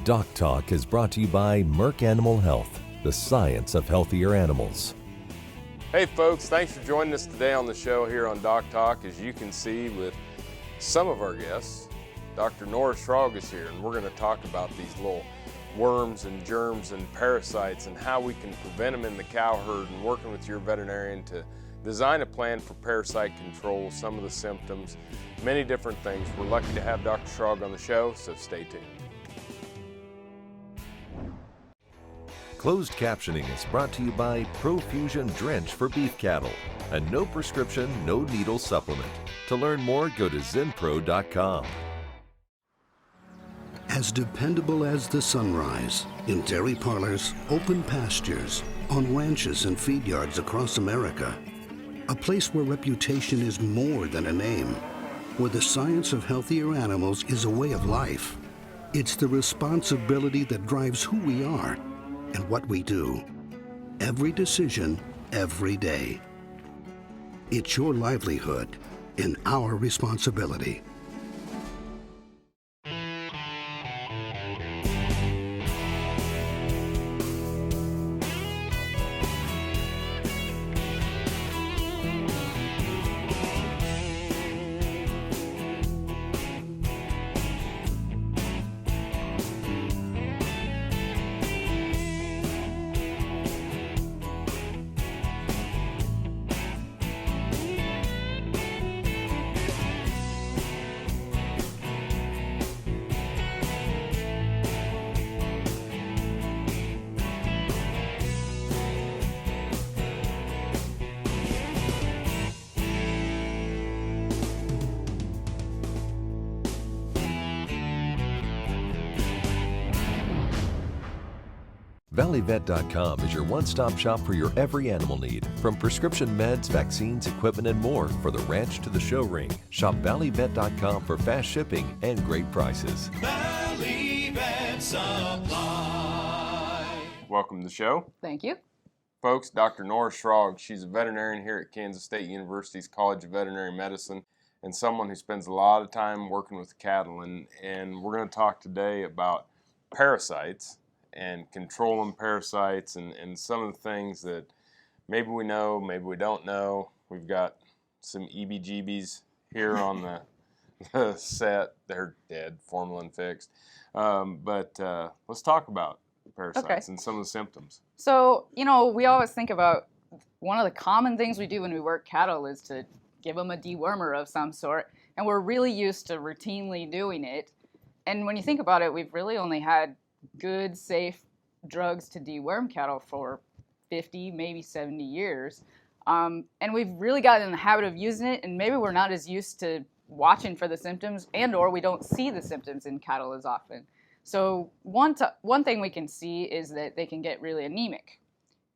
DocTalk is brought to you by Merck Animal Health, the science of healthier animals. Hey folks, thanks for joining us today on the show here on DocTalk. As you can see with some of our guests, Dr. Nora Schrag is here, and we're going to talk about these little worms and germs and parasites and how we can prevent them in the cow herd, and working with your veterinarian to design a plan for parasite control, some of the symptoms, many different things. We're lucky to have Dr. Schrag on the show, so stay tuned. Closed captioning is brought to you by Profusion Drench for beef cattle, a no prescription, no needle supplement. To learn more, go to zenpro.com. As dependable as the sunrise, in dairy parlors, open pastures, on ranches and feed yards across America, a place where reputation is more than a name, where the science of healthier animals is a way of life. It's the responsibility that drives who we are and what we do. Every decision, every day. It's your livelihood and our responsibility. ValleyVet.com is your one-stop shop for your every animal need, from prescription meds, vaccines, equipment, and more for the ranch to the show ring. Shop ValleyVet.com for fast shipping and great prices. Valley Vet Supply. Welcome to the show. Thank you. Folks, Dr. Nora Schrag, she's a veterinarian here at Kansas State University's College of Veterinary Medicine, and someone who spends a lot of time working with cattle. And we're going to talk today about parasites and controlling parasites and some of the things that maybe we know, maybe we don't know. We've got some EBGBs here on the set. They're dead, formalin fixed. But let's talk about parasites and some of the symptoms. So, we always think about one of the common things we do when we work cattle is to give them a dewormer of some sort, and we're really used to routinely doing it. And when you think about it, we've really only had good, safe drugs to deworm cattle for 50, maybe 70 years. And we've really gotten in the habit of using it, and maybe we're not as used to watching for the symptoms, and or we don't see the symptoms in cattle as often. So one thing we can see is that they can get really anemic,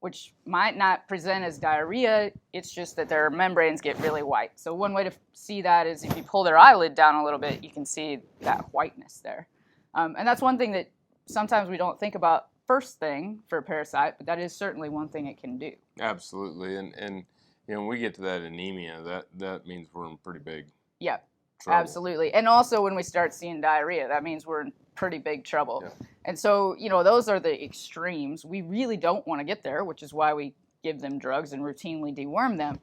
which might not present as diarrhea. It's just that their membranes get really white. So one way to see that is if you pull their eyelid down a little bit, you can see that whiteness there. And that's one thing that sometimes we don't think about first thing for a parasite, but that is certainly one thing it can do. Absolutely, and when we get to that anemia, that means we're in pretty big trouble. Absolutely. And also when we start seeing diarrhea, that means we're in pretty big trouble. Yeah. And so, those are the extremes. We really don't want to get there, which is why we give them drugs and routinely deworm them.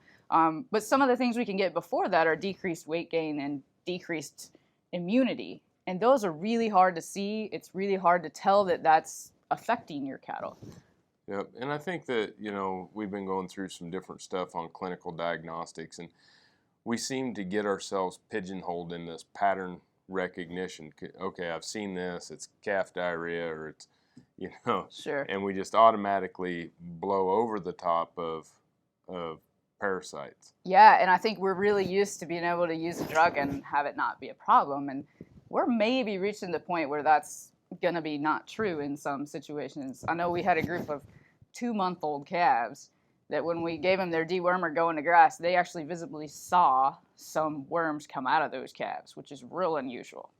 But some of the things we can get before that are decreased weight gain and decreased immunity. And those are really hard to see. It's really hard to tell that that's affecting your cattle. Yep, and I think that, we've been going through some different stuff on clinical diagnostics, and we seem to get ourselves pigeonholed in this pattern recognition. Okay, I've seen this, it's calf diarrhea, or it's, Sure. And we just automatically blow over the top of parasites. Yeah, and I think we're really used to being able to use a drug and have it not be a problem, and we're maybe reaching the point where that's going to be not true in some situations. I know we had a group of 2-month-old calves that when we gave them their dewormer going to grass, they actually visibly saw some worms come out of those calves, which is real unusual.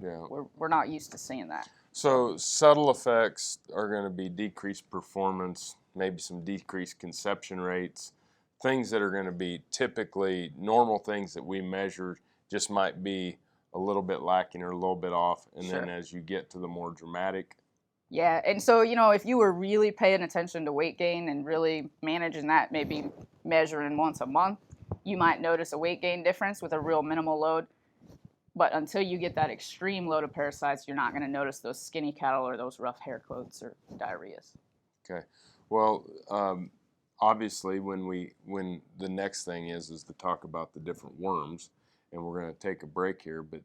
Yeah. We're not used to seeing that. So subtle effects are going to be decreased performance, maybe some decreased conception rates, things that are going to be typically normal things that we measure just might be a little bit lacking or a little bit off, and Sure. then as you get to the more dramatic. Yeah, and so, you know, if you were really paying attention to weight gain and really managing that, maybe measuring once a month, you might notice a weight gain difference with a real minimal load. But until you get that extreme load of parasites, you're not going to notice those skinny cattle or those rough hair coats or diarrheas. Okay. Well, obviously, when the next thing is to talk about the different worms, and we're going to take a break here, but,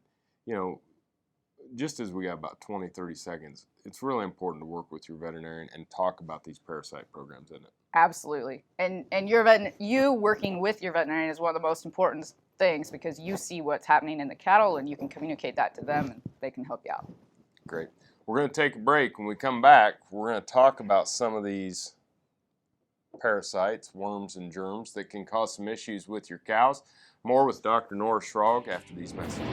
you know, just as we got about 20, 30 seconds, it's really important to work with your veterinarian and talk about these parasite programs, isn't it? Absolutely. And you working with your veterinarian is one of the most important things because you see what's happening in the cattle and you can communicate that to them and they can help you out. Great. We're going to take a break. When we come back, we're going to talk about some of these parasites, worms, and germs that can cause some issues with your cows. More with Dr. Nora Schrag after these messages.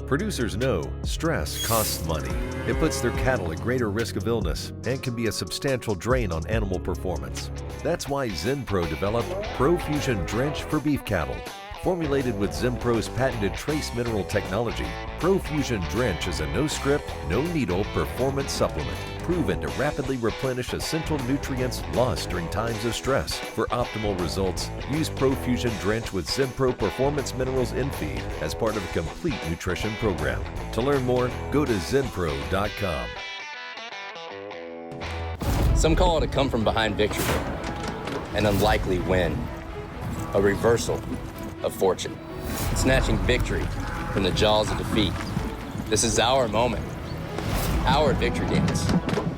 Producers know stress costs money. It puts their cattle at greater risk of illness and can be a substantial drain on animal performance. That's why Zenpro developed ProFusion Drench for beef cattle. Formulated with Zenpro's patented trace mineral technology, ProFusion Drench is a no-script, no-needle performance supplement proven to rapidly replenish essential nutrients lost during times of stress. For optimal results, use ProFusion Drench with Zenpro Performance Minerals in feed as part of a complete nutrition program. To learn more, go to zenpro.com. Some call it a come-from-behind victory, an unlikely win, a reversal of fortune, snatching victory from the jaws of defeat. This is our moment, our victory dance,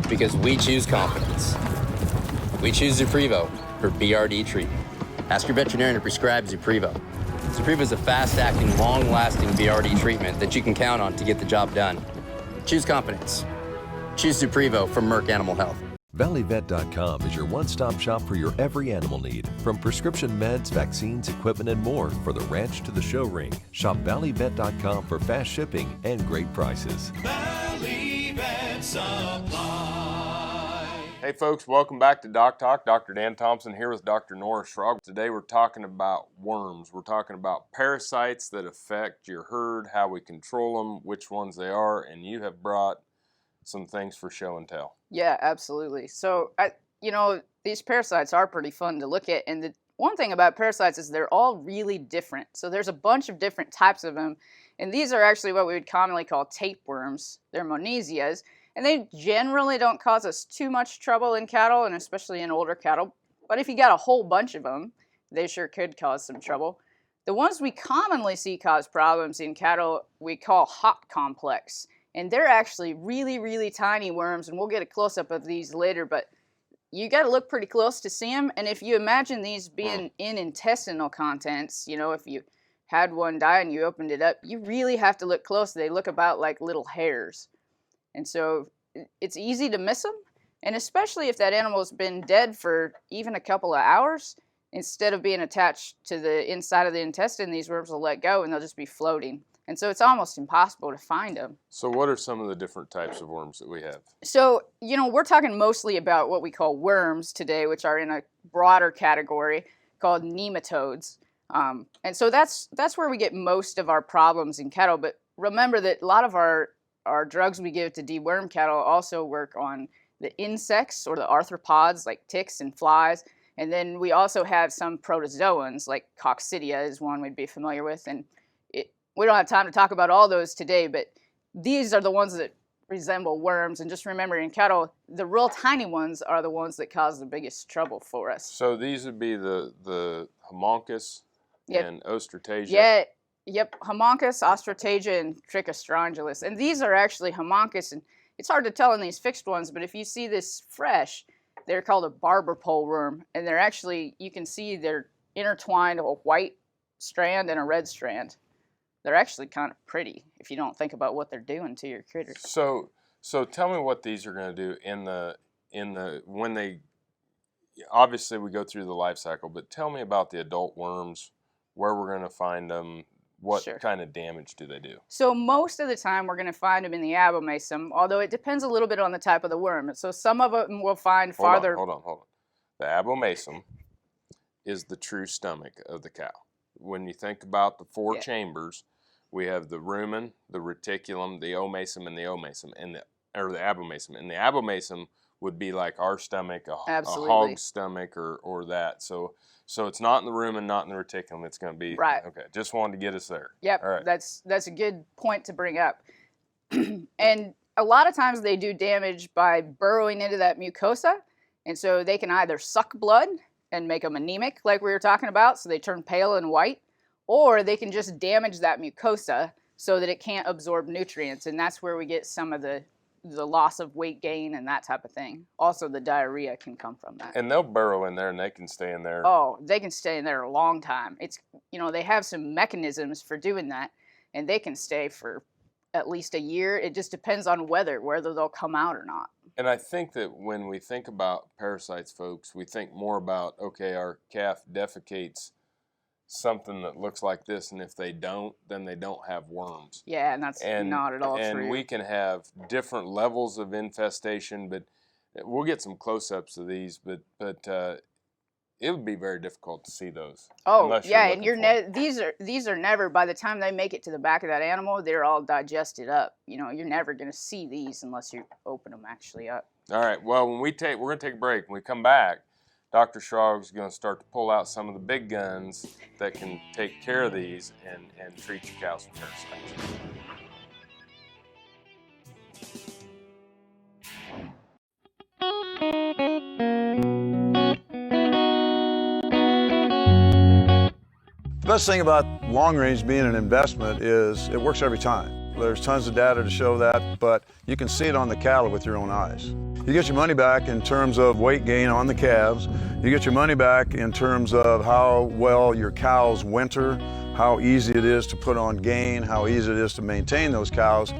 because we choose confidence. We choose Zuprevo for BRD treatment. Ask your veterinarian to prescribe Zuprevo. Zuprevo is a fast-acting, long-lasting BRD treatment that you can count on to get the job done. Choose confidence. Choose Zuprevo from Merck Animal Health. ValleyVet.com is your one-stop shop for your every animal need, from prescription meds, vaccines, equipment, and more for the ranch to the show ring. Shop ValleyVet.com for fast shipping and great prices. Valley Vet Supply. Hey folks, welcome back to DocTalk. Dr. Dan Thompson here with Dr. Nora Schrag. Today we're talking about worms. We're talking about parasites that affect your herd, how we control them, which ones they are, and you have brought some things for show and tell. Yeah, absolutely. So, these parasites are pretty fun to look at. And the one thing about parasites is they're all really different. So there's a bunch of different types of them. And these are actually what we would commonly call tapeworms. They're monesias. And they generally don't cause us too much trouble in cattle, and especially in older cattle. But if you got a whole bunch of them, they sure could cause some trouble. The ones we commonly see cause problems in cattle we call hot complex. And they're actually really, really tiny worms, and we'll get a close-up of these later, but you got to look pretty close to see them. And if you imagine these being in intestinal contents, if you had one die and you opened it up, you really have to look close. They look about like little hairs. And so it's easy to miss them, and especially if that animal's been dead for even a couple of hours, instead of being attached to the inside of the intestine, these worms will let go and they'll just be floating. And so it's almost impossible to find them. So what are some of the different types of worms that we have? So, we're talking mostly about what we call worms today, which are in a broader category called nematodes. And so that's where we get most of our problems in cattle. But remember that a lot of our drugs we give to deworm cattle also work on the insects or the arthropods like ticks and flies. And then we also have some protozoans like coccidia is one we'd be familiar with. And we don't have time to talk about all those today, but these are the ones that resemble worms. And just remember, in cattle, the real tiny ones are the ones that cause the biggest trouble for us. So these would be the homunculus and ostratagia. Yeah, yep, homunculus, ostratagia, and trichostrongylus. And these are actually homunculus, and it's hard to tell in these fixed ones, but if you see this fresh, they're called a barber pole worm. And they're actually, you can see they're intertwined, a white strand and a red strand. They're actually kind of pretty if you don't think about what they're doing to your critters. So tell me what these are going to do in the when they, obviously we go through the life cycle, but tell me about the adult worms, where we're going to find them, what kind of damage do they do? So most of the time we're going to find them in the abomasum, although it depends a little bit on the type of the worm. So some of them we'll find farther. Hold on. The abomasum. is the true stomach of the cow. When you think about the four Yeah. chambers, we have the rumen, the reticulum, the omasum, and the omasum, or the abomasum. And the abomasum would be like our stomach, a Absolutely. hog's stomach, or that. So it's not in the rumen, not in the reticulum. It's going to be Right. Okay. Just wanted to get us there. Yep, All right. that's a good point to bring up. And a lot of times they do damage by burrowing into that mucosa, and so they can either suck blood and make them anemic, like we were talking about, so they turn pale and white, or they can just damage that mucosa so that it can't absorb nutrients, and that's where we get some of the loss of weight gain and that type of thing. Also, the diarrhea can come from that. And they'll burrow in there, and they can stay in there. Oh, they can stay in there a long time. It's, they have some mechanisms for doing that, and they can stay for at least a year. It just depends on whether they'll come out or not. And I think that when we think about parasites, folks, we think more about, okay, our calf defecates something that looks like this, and if they don't, then they don't have worms. Yeah, and that's not at all true. And we can have different levels of infestation, but we'll get some close-ups of these, but it would be very difficult to see those. Oh, yeah, and these are never, by the time they make it to the back of that animal, they're all digested up. You're never going to see these unless you open them actually up. All right, well, we're going to take a break. When we come back, Dr. Schrag's going to start to pull out some of the big guns that can take care of these and treat your cows for parasites. The best thing about long range being an investment is it works every time. There's tons of data to show that, but you can see it on the cattle with your own eyes. You get your money back in terms of weight gain on the calves. You get your money back in terms of how well your cows winter, how easy it is to put on gain, how easy it is to maintain those cows.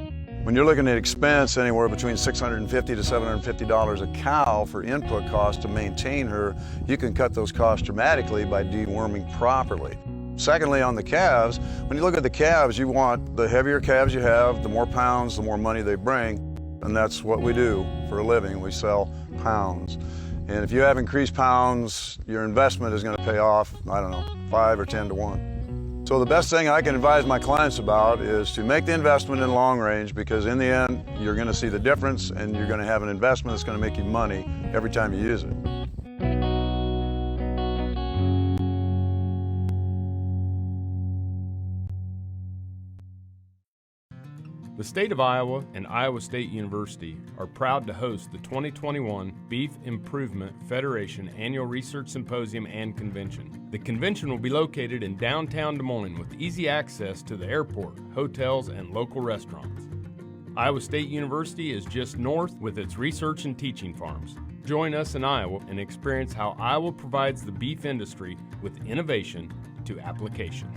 When you're looking at expense anywhere between $650 to $750 a cow for input costs to maintain her, you can cut those costs dramatically by deworming properly. Secondly, on the calves, when you look at the calves, you want the heavier calves you have, the more pounds, the more money they bring, and that's what we do for a living. We sell pounds. And if you have increased pounds, your investment is going to pay off, 5 or 10 to 1. So the best thing I can advise my clients about is to make the investment in long range, because in the end, you're going to see the difference and you're going to have an investment that's going to make you money every time you use it. The state of Iowa and Iowa State University are proud to host the 2021 Beef Improvement Federation Annual Research Symposium and Convention. The convention will be located in downtown Des Moines with easy access to the airport, hotels, and local restaurants. Iowa State University is just north with its research and teaching farms. Join us in Iowa and experience how Iowa provides the beef industry with innovation to application.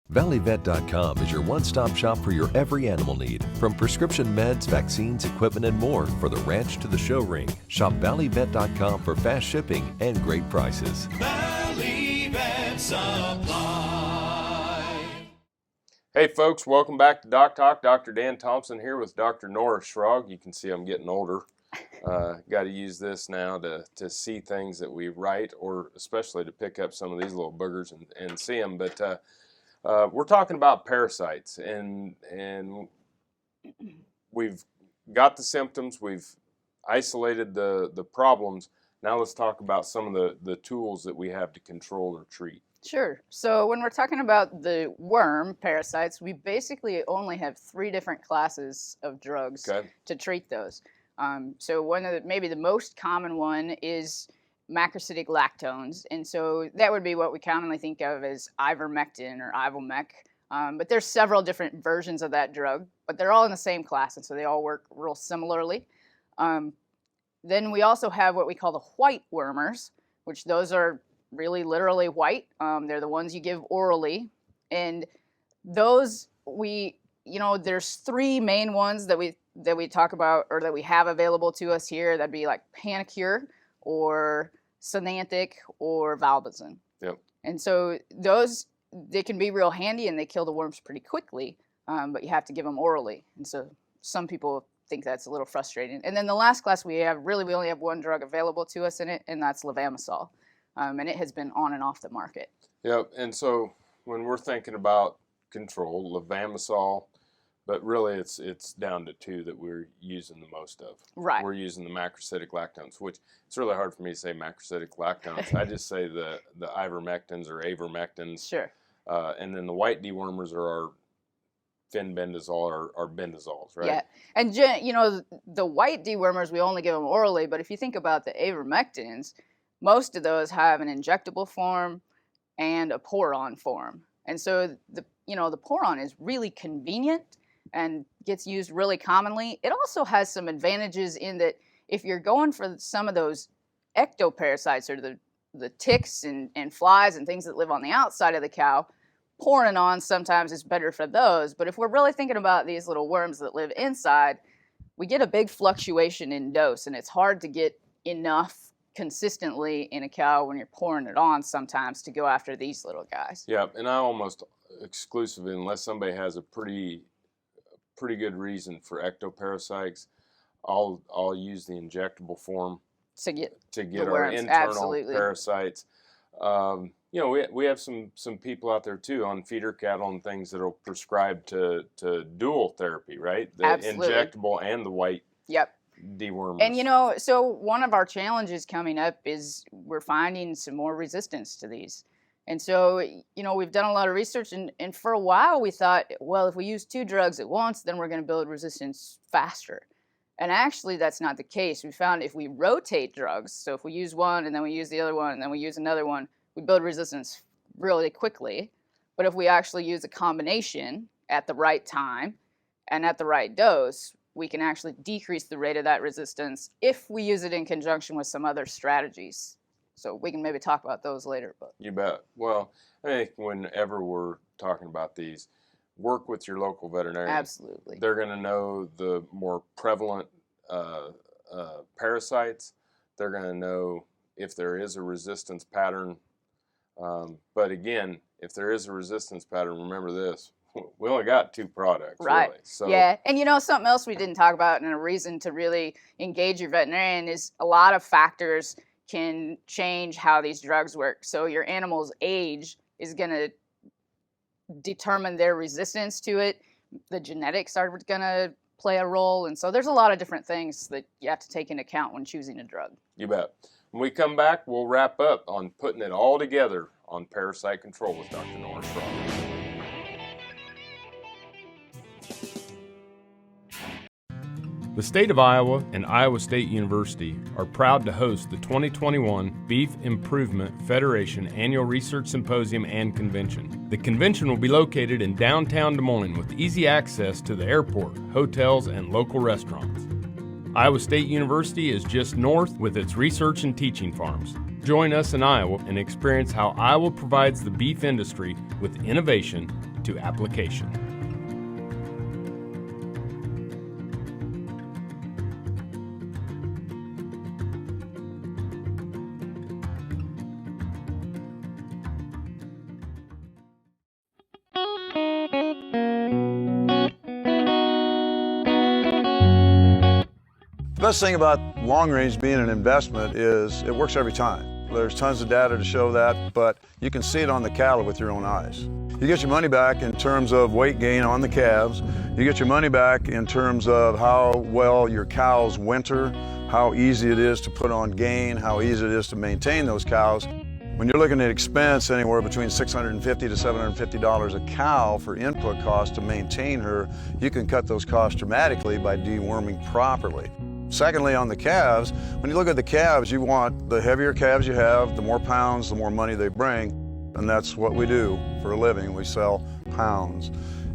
ValleyVet.com is your one-stop shop for your every animal need. From prescription meds, vaccines, equipment, and more for the ranch to the show ring. Shop ValleyVet.com for fast shipping and great prices. Valley Vet Supply. Hey folks, welcome back to DocTalk. Dr. Dan Thompson here with Dr. Nora Schrag. You can see I'm getting older. Got to use this now to see things that we write, or especially to pick up some of these little boogers and see them. But we're talking about parasites, and we've got the symptoms, we've isolated the problems. Now let's talk about some of the tools that we have to control or treat. Sure. So when we're talking about the worm parasites, we basically only have 3 different classes of drugs to treat those. So one of maybe the most common one is macrocytic lactones, and so that would be what we commonly think of as ivermectin or Ivomec. But there's several different versions of that drug, but they're all in the same class, and so they all work real similarly. Then we also have what we call the white wormers, which those are really literally white. They're the ones you give orally, and those there's 3 main ones that we talk about, or that we have available to us here. That'd be like Panacur, or Synantic, or Valbazin. Yep. And so they can be real handy and they kill the worms pretty quickly, but you have to give them orally. And so some people think that's a little frustrating. And then the last class we only have one drug available to us in it, and that's levamisole. And it has been on and off the market. Yep. And so when we're thinking about control, levamisole, but really it's down to two that we're using the most of. Right. We're using the macrocytic lactones, which it's really hard for me to say macrocytic lactones. I just say the ivermectins or avermectins. Sure. And then the white dewormers are our fenbendazole or bendazoles, right? Yeah, and the white dewormers, we only give them orally, but if you think about the avermectins, most of those have an injectable form and a pour-on form. And so the pour-on is really convenient and gets used really commonly. It also has some advantages in that if you're going for some of those ectoparasites, or the ticks and flies and things that live on the outside of the cow, pouring on sometimes is better for those. But if we're really thinking about these little worms that live inside, we get a big fluctuation in dose, and it's hard to get enough consistently in a cow when you're pouring it on sometimes to go after these little guys. Yeah, and I almost exclusively, unless somebody has a pretty good reason for ectoparasites, I'll use the injectable form to get our worms. internal Absolutely. parasites. We have some people out there too on feeder cattle and things that'll prescribe to dual therapy, right? The Absolutely. injectable and the white Yep. dewormers. And so one of our challenges coming up is we're finding some more resistance to these. And so, we've done a lot of research, and for a while we thought, well, if we use 2 drugs at once, then we're going to build resistance faster. And actually, that's not the case. We found if we rotate drugs, so if we use one and then we use the other one and then we use another one, we build resistance really quickly. But if we actually use a combination at the right time and at the right dose, we can actually decrease the rate of that resistance if we use it in conjunction with some other strategies. So we can maybe talk about those later. But You bet. Well, I think whenever we're talking about these, work with your local veterinarian. Absolutely. They're going to know the more prevalent parasites. They're going to know if there is a resistance pattern. But again, if there is a resistance pattern, remember this. We only got 2 products, right. Really. So, yeah, and something else we didn't talk about, and a reason to really engage your veterinarian, is a lot of factors can change how these drugs work. So your animal's age is going to determine their resistance to it. The genetics are going to play a role, and so there's a lot of different things that you have to take into account when choosing a drug. You bet. When we come back, we'll wrap up on putting it all together on parasite control with Dr. Nora Schrag. The state of Iowa and Iowa State University are proud to host the 2021 Beef Improvement Federation Annual Research Symposium and Convention. The convention will be located in downtown Des Moines with easy access to the airport, hotels, and local restaurants. Iowa State University is just north with its research and teaching farms. Join us in Iowa and experience how Iowa provides the beef industry with innovation to application. The best thing about long range being an investment is it works every time. There's tons of data to show that, but you can see it on the cattle with your own eyes. You get your money back in terms of weight gain on the calves. You get your money back in terms of how well your cows winter, how easy it is to put on gain, how easy it is to maintain those cows. When you're looking at expense anywhere between $650 to $750 a cow for input costs to maintain her, you can cut those costs dramatically by deworming properly. Secondly, on the calves, when you look at the calves, you want the heavier calves you have, the more pounds, the more money they bring. And that's what we do for a living. We sell pounds.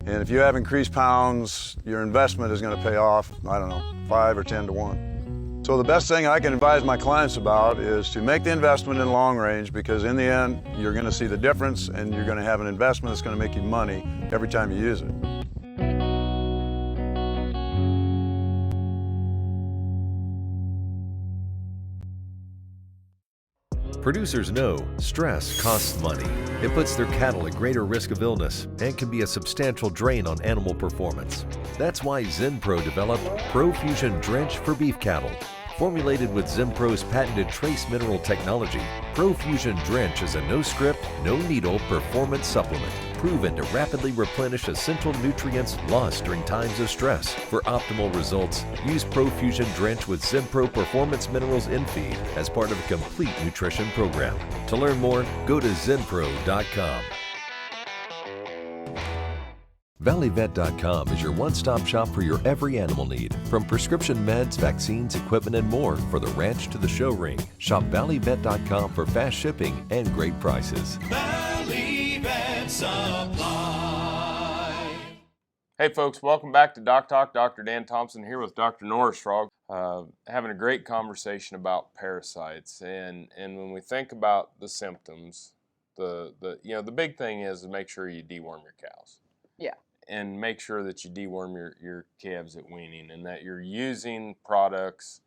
And if you have increased pounds, your investment is going to pay off, 5 or 10 to 1. So the best thing I can advise my clients about is to make the investment in long range, because in the end, you're going to see the difference and you're going to have an investment that's going to make you money every time you use it. Producers know stress costs money. It puts their cattle at greater risk of illness and can be a substantial drain on animal performance. That's why ZenPro developed ProFusion Drench for beef cattle. Formulated with ZenPro's patented trace mineral technology, ProFusion Drench is a no-script, no-needle performance supplement proven to rapidly replenish essential nutrients lost during times of stress. For optimal results, use ProFusion Drench with ZenPro Performance Minerals in feed as part of a complete nutrition program. To learn more, go to zenpro.com. ValleyVet.com is your one-stop shop for your every animal need, from prescription meds, vaccines, equipment, and more for the ranch to the show ring. Shop ValleyVet.com for fast shipping and great prices. Valley Vet Supply. Hey folks, welcome back to DocTalk. Dr. Dan Thompson here with Dr. Nora Schrag, having a great conversation about parasites. And when we think about the symptoms, the big thing is to make sure you deworm your cows. Yeah. And make sure that you deworm your calves at weaning, and that you're using products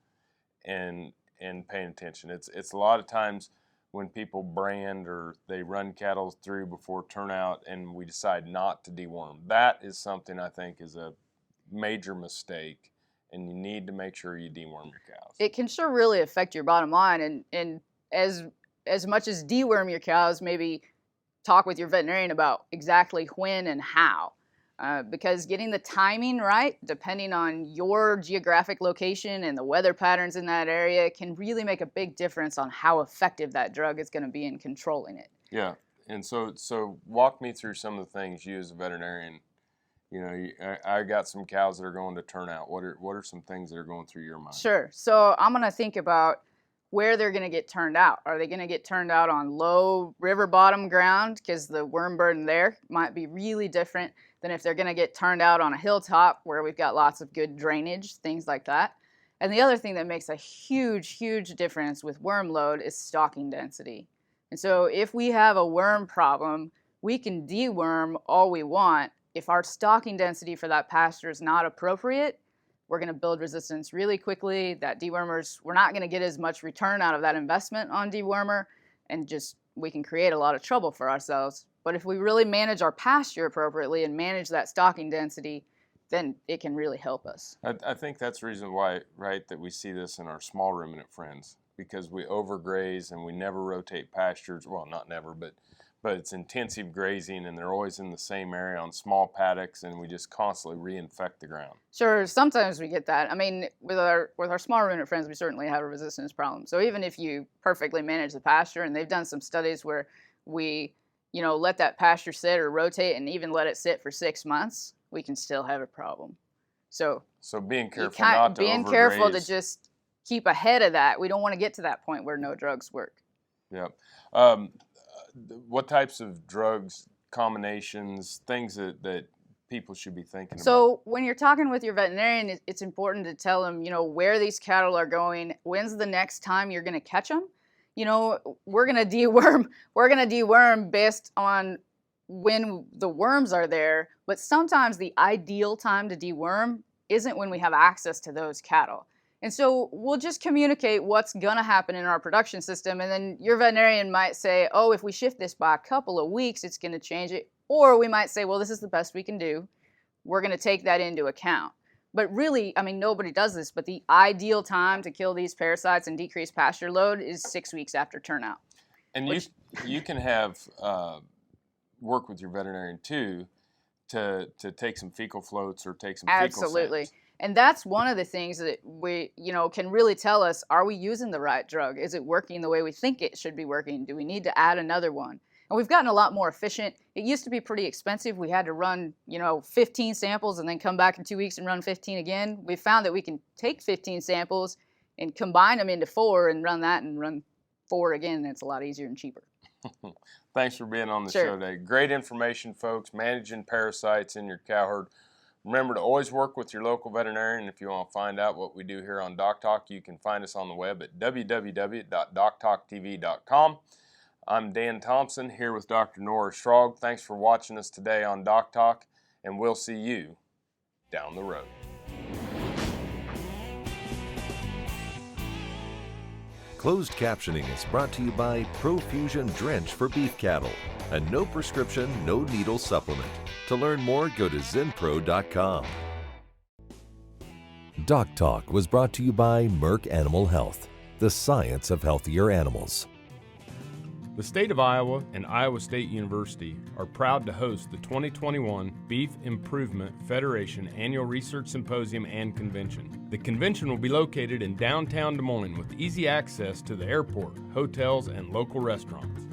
and paying attention. It's a lot of times when people brand or they run cattle through before turnout and we decide not to deworm. That is something I think is a major mistake, and you need to make sure you deworm your cows. It can sure really affect your bottom line, and as much as deworm your cows, maybe talk with your veterinarian about exactly when and how. Because getting the timing right, depending on your geographic location and the weather patterns in that area, can really make a big difference on how effective that drug is going to be in controlling it. Yeah, and so walk me through some of the things you as a veterinarian, I got some cows that are going to turnout. What are some things that are going through your mind? Sure. So I'm going to think about where they're going to get turned out. Are they going to get turned out on low river bottom ground, because the worm burden there might be really different than if they're going to get turned out on a hilltop where we've got lots of good drainage, things like that. And the other thing that makes a huge difference with worm load is stocking density. And so if we have a worm problem, we can deworm all we want. If our stocking density for that pasture is not appropriate, we're going to build resistance really quickly. That dewormers, we're not going to get as much return out of that investment on dewormer, and we can create a lot of trouble for ourselves. But if we really manage our pasture appropriately and manage that stocking density, then it can really help us. I think that's the reason why, right, that we see this in our small ruminant friends, because we overgraze and we never rotate pastures. Well, not never, but it's intensive grazing, and they're always in the same area on small paddocks, and we just constantly reinfect the ground. Sure, sometimes we get that. I mean, with our small ruminant friends, we certainly have a resistance problem. So even if you perfectly manage the pasture, and they've done some studies where we, let that pasture sit or rotate and even let it sit for 6 months, we can still have a problem. So being careful not to being overgraze. Careful to just keep ahead of that. We don't want to get to that point where no drugs work. Yep. What types of drugs, combinations, things that people should be thinking about? So when you're talking with your veterinarian, it's important to tell them, where these cattle are going, when's the next time you're going to catch them. We're going to deworm based on when the worms are there, but sometimes the ideal time to deworm isn't when we have access to those cattle. And so we'll just communicate what's going to happen in our production system, and then your veterinarian might say, oh, if we shift this by a couple of weeks, it's going to change it. Or we might say, well, this is the best we can do. We're going to take that into account. But really, I mean, nobody does this, but the ideal time to kill these parasites and decrease pasture load is 6 weeks after turnout. And you can have work with your veterinarian too to take some fecal floats or take some fecal Absolutely. samples. And that's one of the things that we, can really tell us, are we using the right drug? Is it working the way we think it should be working? Do we need to add another one? And we've gotten a lot more efficient. It used to be pretty expensive. We had to run, 15 samples and then come back in 2 weeks and run 15 again. We found that we can take 15 samples and combine them into 4 and run that and run 4 again. And it's a lot easier and cheaper. Thanks for being on the Sure. show today. Great information, folks. Managing parasites in your cow herd. Remember to always work with your local veterinarian. If you want to find out what we do here on DocTalk, you can find us on the web at www.doctalktv.com. I'm Dan Thompson here with Dr. Nora Schrag. Thanks for watching us today on DocTalk, and we'll see you down the road. Closed captioning is brought to you by Profusion Drench for beef cattle, a no prescription, no needle supplement. To learn more, go to zenpro.com. DocTalk was brought to you by Merck Animal Health, the science of healthier animals. The state of Iowa and Iowa State University are proud to host the 2021 Beef Improvement Federation Annual Research Symposium and Convention. The convention will be located in downtown Des Moines with easy access to the airport, hotels, and local restaurants.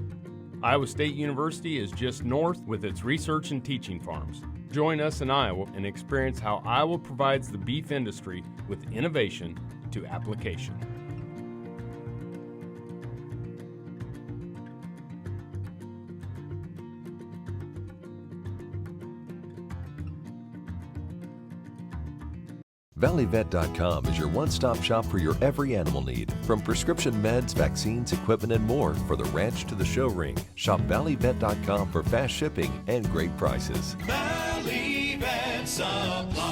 Iowa State University is just north with its research and teaching farms. Join us in Iowa and experience how Iowa provides the beef industry with innovation to application. ValleyVet.com is your one-stop shop for your every animal need. From prescription meds, vaccines, equipment, and more for the ranch to the show ring. Shop ValleyVet.com for fast shipping and great prices. Valley Vet Supply.